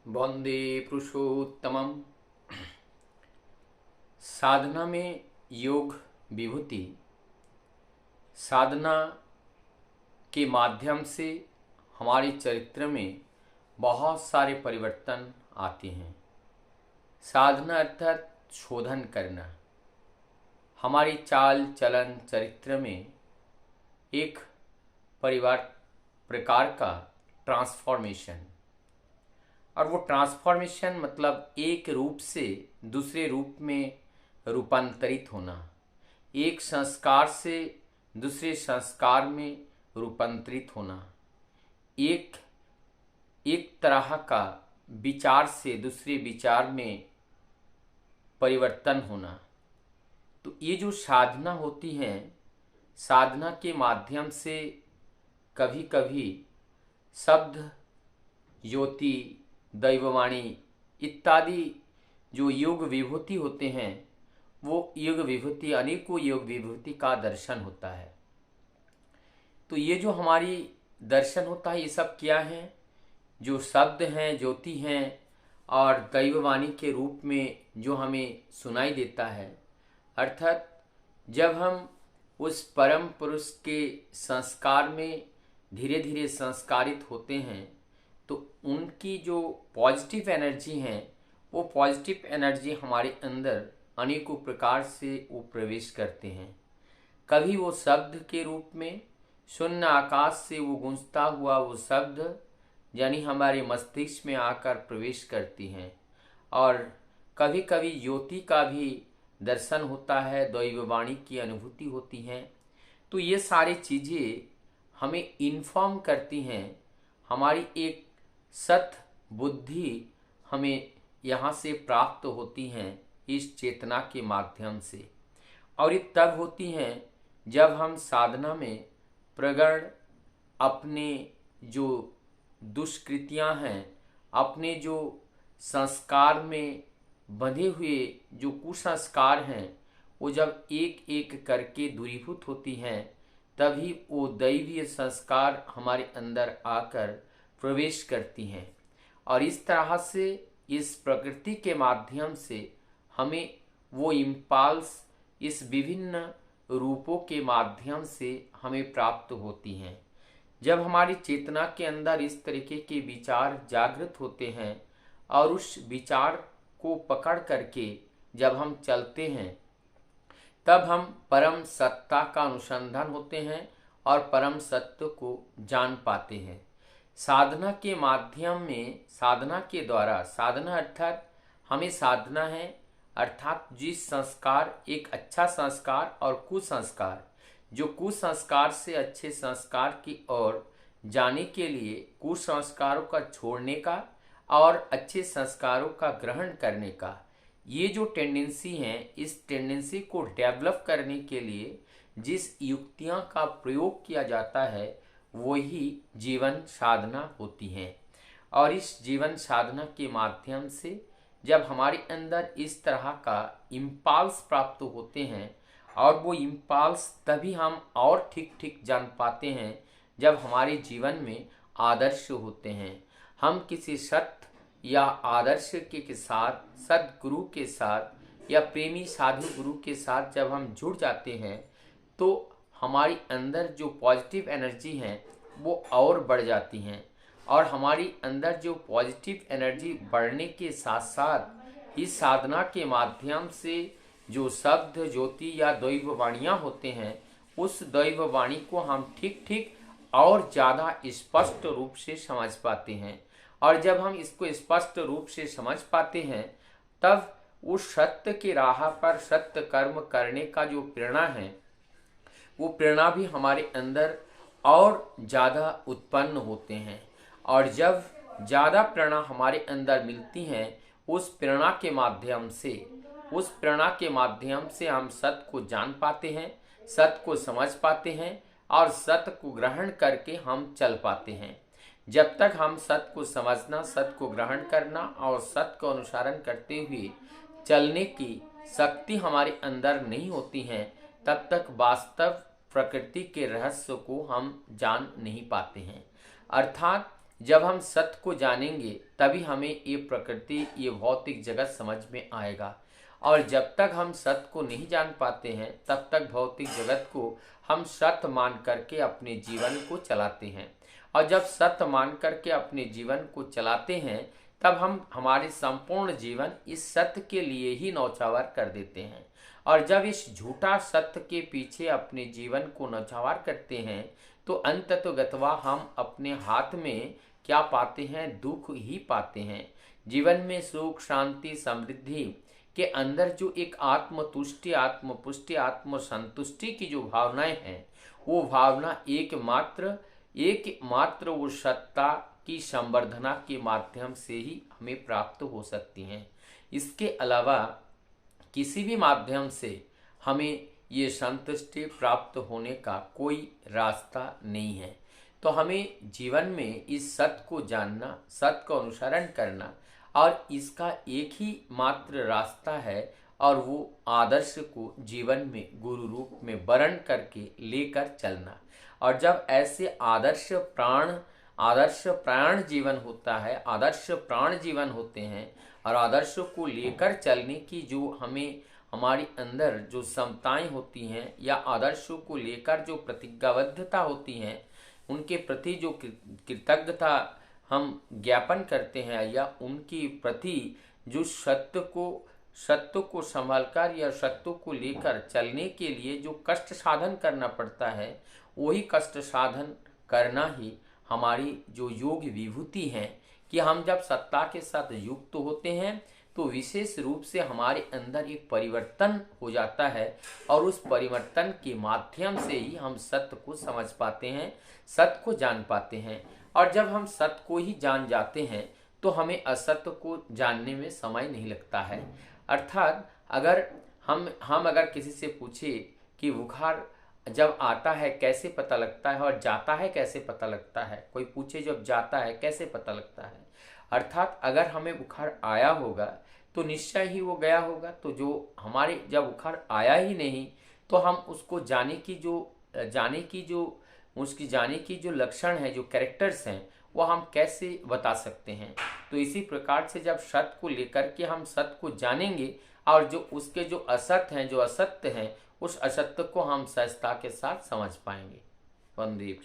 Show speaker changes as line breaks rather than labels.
वंदे पुरुषोत्तमम। साधना में योग विभूति। साधना के माध्यम से हमारे चरित्र में बहुत सारे परिवर्तन आते हैं। साधना अर्थात शोधन करना, हमारी चाल चलन चरित्र में एक प्रकार का ट्रांसफॉर्मेशन। और वो ट्रांसफॉर्मेशन मतलब एक रूप से दूसरे रूप में रूपांतरित होना, एक संस्कार से दूसरे संस्कार में रूपांतरित होना, एक तरह का विचार से दूसरे विचार में परिवर्तन होना। तो ये जो साधना होती है, साधना के माध्यम से कभी कभी शब्द, ज्योति, दैववाणी इत्यादि जो योग विभूति होते हैं, वो योग विभूति, अनेकों योग विभूति का दर्शन होता है। तो ये जो हमारी दर्शन होता है, ये सब क्या है? जो शब्द हैं, ज्योति हैं और दैववाणी के रूप में जो हमें सुनाई देता है। अर्थात जब हम उस परम पुरुष के संस्कार में धीरे धीरे संस्कारित होते हैं, तो उनकी जो पॉजिटिव एनर्जी है, वो पॉजिटिव एनर्जी हमारे अंदर अनेकों प्रकार से वो प्रवेश करते हैं। कभी वो शब्द के रूप में, शून्य आकाश से वो गूंजता हुआ वो शब्द यानी हमारे मस्तिष्क में आकर प्रवेश करती हैं। और कभी कभी ज्योति का भी दर्शन होता है, दैववाणी की अनुभूति होती है। तो ये सारी चीज़ें हमें इन्फॉर्म करती हैं, हमारी एक सत बुद्धि हमें यहाँ से प्राप्त होती हैं इस चेतना के माध्यम से। और ये तब होती हैं जब हम साधना में प्रगढ़ अपने जो दुष्कृतियाँ हैं, अपने जो संस्कार में बंधे हुए जो कुसंस्कार हैं, वो जब एक एक करके दूरीभूत होती हैं, तभी वो दैवीय संस्कार हमारे अंदर आकर प्रवेश करती हैं। और इस तरह से इस प्रकृति के माध्यम से हमें वो इम्पल्स इस विभिन्न रूपों के माध्यम से हमें प्राप्त होती हैं। जब हमारी चेतना के अंदर इस तरीके के विचार जागृत होते हैं और उस विचार को पकड़ करके जब हम चलते हैं, तब हम परम सत्ता का अनुसंधान होते हैं और परम सत्य को जान पाते हैं। साधना के माध्यम में, साधना के द्वारा, साधना अर्थात हमें साधना है, अर्थात जिस संस्कार, एक अच्छा संस्कार और कुसंस्कार, जो कुसंस्कार से अच्छे संस्कार की ओर जाने के लिए कुसंस्कारों का छोड़ने का और अच्छे संस्कारों का ग्रहण करने का, ये जो टेंडेंसी है, इस टेंडेंसी को डेवलप करने के लिए जिस युक्तियां का प्रयोग किया जाता है, वही जीवन साधना होती है। और इस जीवन साधना के माध्यम से जब हमारे अंदर इस तरह का इम्पल्स प्राप्त होते हैं, और वो इम्पल्स तभी हम और ठीक जान पाते हैं जब हमारे जीवन में आदर्श होते हैं। हम किसी सत्य या आदर्श के साथ, सद्गुरु के साथ या प्रेमी साधु गुरु के साथ जब हम जुड़ जाते हैं, तो हमारी अंदर जो पॉजिटिव एनर्जी है वो और बढ़ जाती हैं। और हमारी अंदर जो पॉजिटिव एनर्जी बढ़ने के साथ साथ इस साधना के माध्यम से जो शब्द, ज्योति या दैववाणियाँ होते हैं, उस दैववाणी को हम ठीक और ज़्यादा स्पष्ट रूप से समझ पाते हैं। और जब हम इसको स्पष्ट रूप से समझ पाते हैं, तब उस सत्य के राह पर सत्य कर्म करने का जो प्रेरणा है, वो प्रेरणा भी हमारे अंदर और ज़्यादा उत्पन्न होते हैं। और जब ज़्यादा प्रेरणा हमारे अंदर मिलती है, उस प्रेरणा के माध्यम से हम सत्य को जान पाते हैं, सत्य को समझ पाते हैं और सत्य को ग्रहण करके हम चल पाते हैं। जब तक हम सत्य को समझना, सत्य को ग्रहण करना और सत्य को अनुसरण करते हुए चलने की शक्ति हमारे अंदर नहीं होती है, तब तक वास्तव प्रकृति के रहस्य को हम जान नहीं पाते हैं। अर्थात जब हम सत्य को जानेंगे तभी हमें ये प्रकृति, ये भौतिक जगत समझ में आएगा। और जब तक हम सत्य को नहीं जान पाते हैं तब तक भौतिक जगत को हम सत्य मान करके अपने जीवन को चलाते हैं। और जब सत्य मान करके अपने जीवन को चलाते हैं तब हम हमारे संपूर्ण जीवन इस सत्य के लिए ही नौछावर कर देते हैं। और जब इस झूठा सत्य के पीछे अपने जीवन को नौछावर करते हैं तो अंततोगत्वा हम अपने हाथ में क्या पाते हैं? दुख ही पाते हैं। जीवन में सुख, शांति, समृद्धि के अंदर जो एक आत्मतुष्टि, आत्मपुष्टि, आत्मसंतुष्टि की जो भावनाएं हैं, वो भावना एकमात्र वो सत्ता की संवर्धना के माध्यम से ही हमें प्राप्त हो सकती हैं। इसके अलावा किसी भी माध्यम से हमें ये संतुष्टि प्राप्त होने का कोई रास्ता नहीं है। तो हमें जीवन में इस सत्य को जानना, सत्य को अनुसरण करना, और इसका एक ही मात्र रास्ता है और वो आदर्श को जीवन में गुरु रूप में वर्ण करके लेकर चलना। और जब ऐसे आदर्श प्राण जीवन होता है, आदर्श प्राण जीवन होते हैं, और आदर्श को लेकर चलने की जो हमें हमारी अंदर जो क्षमताएं होती हैं या आदर्शों को लेकर जो प्रतिज्ञाबद्धता होती हैं, उनके प्रति जो कृतज्ञता हम ज्ञापन करते हैं या उनकी प्रति जो सत्य को संभालकर या सत्य को लेकर चलने के लिए जो कष्ट साधन करना पड़ता है, वही कष्ट साधन करना ही हमारी जो योग विभूति है कि हम जब सत्ता के साथ युक्त होते हैं तो विशेष रूप से हमारे अंदर एक परिवर्तन हो जाता है और उस परिवर्तन के माध्यम से ही हम सत्य को समझ पाते हैं, सत्य को जान पाते हैं। और जब हम सत्य को ही जान जाते हैं तो हमें असत्य को जानने में समय नहीं लगता है। अर्थात अगर हम किसी से पूछे कि बुखार जब आता है कैसे पता लगता है और जाता है कैसे पता लगता है, कोई पूछे जब जाता है कैसे पता लगता है, अर्थात अगर हमें बुखार आया होगा तो निश्चय ही वो गया होगा। तो जो हमारे जब बुखार आया ही नहीं तो हम उसको जाने की जो लक्षण है, जो कैरेक्टर्स हैं, वो हम कैसे बता सकते हैं। तो इसी प्रकार से जब सत्य को लेकर के हम सत्य को जानेंगे और जो उसके जो असत्य हैं, जो असत्य हैं, उस असत्य को हम सहजता के साथ समझ पाएंगे। वंदे।